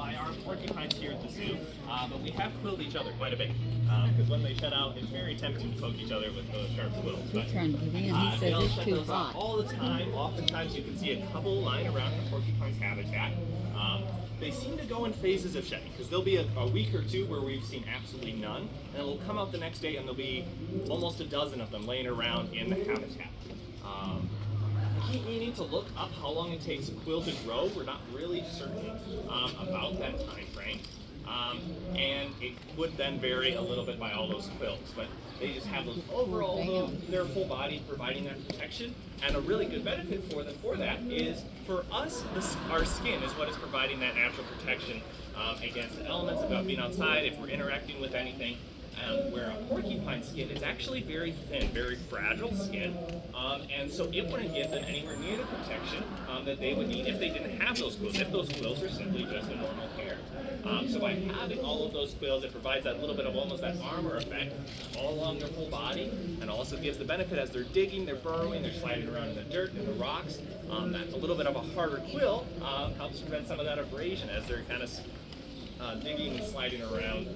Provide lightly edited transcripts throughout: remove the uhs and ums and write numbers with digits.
by our porcupines here at the zoo, but we have quilled each other quite a bit. Because when they shed out, it's very tempting to poke each other with those sharp quills. But he says they'll it's shed too those out hot. all the time. Oftentimes you can see a couple lying around the porcupine's habitat. They seem to go in phases of shedding, because there'll be a week or two where we've seen absolutely none, and it'll come out the next day and there'll be almost a dozen of them laying around in the habitat. We keep needing to look up how long it takes a quill to grow. We're not really certain about that time frame. And it would then vary a little bit by all those quills, but they just have those overall, their whole body providing that protection. And a really good benefit for them for that is, for us, our skin is what is providing that natural protection against the elements, about being outside, if we're interacting with anything. Where a porcupine skin is actually very thin, very fragile skin, and so it wouldn't give them anywhere near the protection that they would need if they didn't have those quills, if those quills are simply just a normal hair. So by having all of those quills, it provides that little bit of almost that armor effect all along their whole body, and also gives the benefit as they're digging, they're burrowing, they're sliding around in the dirt and the rocks. That a little bit of a harder quill helps prevent some of that abrasion as they're kind of digging and sliding around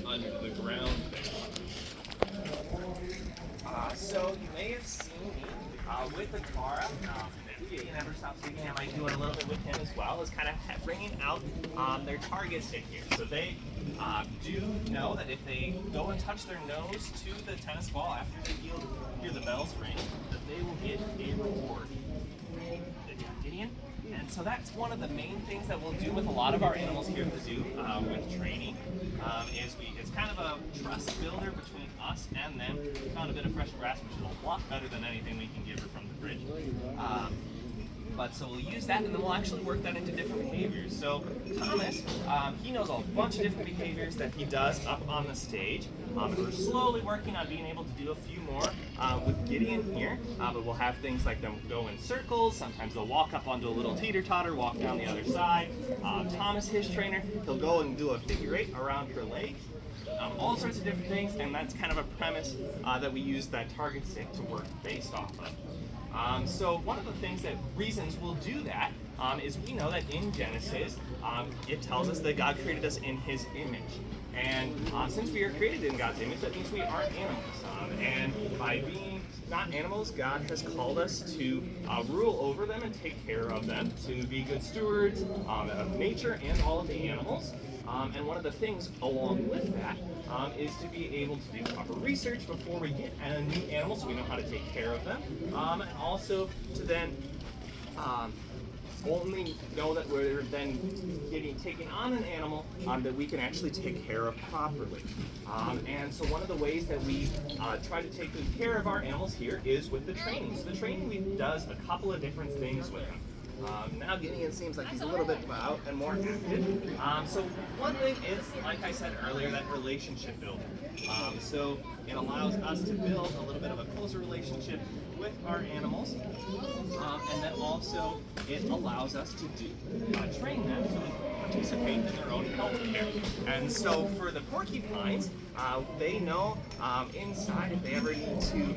under the ground there. So you may have seen me with the Tara. If Gideon ever stops digging, I might do it a little bit with him as well, is kind of bringing out their target stick here. So they do know that if they go and touch their nose to the tennis ball after they hear the bells ring, that they will get a reward. Gideon? And so that's one of the main things that we'll do with a lot of our animals here at the zoo with training. It's kind of a trust builder between us and them. We found a bit of fresh grass, which is a lot better than anything we can give her from the fridge. But so we'll use that, and then we'll actually work that into different behaviors. So Thomas, he knows a bunch of different behaviors that he does up on the stage. And we're slowly working on being able to do a few more with Gideon here. But we'll have things like them go in circles. Sometimes they'll walk up onto a little teeter-totter, walk down the other side. Thomas, his trainer, he'll go and do a figure 8 around her legs. All sorts of different things, and that's kind of a premise that we use that target stick to work based off of. So one of the reasons we'll do that is we know that in Genesis, it tells us that God created us in His image. And since we are created in God's image, that means we aren't animals. And by being not animals, God has called us to rule over them and take care of them, to be good stewards of nature and all of the animals. And one of the things along with that is to be able to do proper research before we get a new animal, so we know how to take care of them, and also to then only know that we're then taking on an animal that we can actually take care of properly. And so one of the ways that we try to take good care of our animals here is with the training. So the training does a couple of different things with them. Now Gideon seems like he's a little bit out and more active. So one thing is, like I said earlier, that relationship building. So it allows us to build a little bit of a closer relationship with our animals, and then also it allows us to train them to participate in their own health care. And so for the porcupines, they know inside, if they ever need to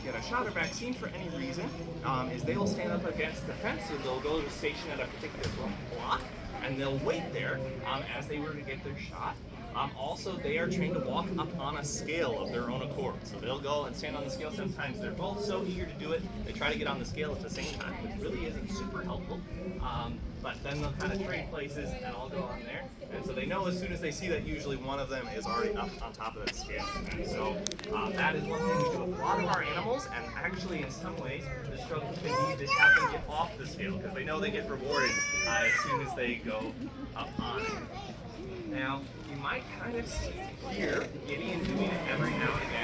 get a shot or vaccine for any reason, is they will stand up against the fence, so they'll go to a station at a particular block, and they'll wait there as they were to get their shot. Also, they are trained to walk up on a scale of their own accord. So they'll go and stand on the scale. Sometimes they're both so eager to do it, they try to get on the scale at the same time, which really isn't super helpful. But then they'll kind of trade places and all go on there. And so they know as soon as they see that usually one of them is already up on top of that scale. And so that is one thing we do with a lot of our animals, and actually in some ways the struggle can be to have them get off the scale, because they know they get rewarded as soon as they go up on it. Now, you might kind of see here Gideon doing it every now and again.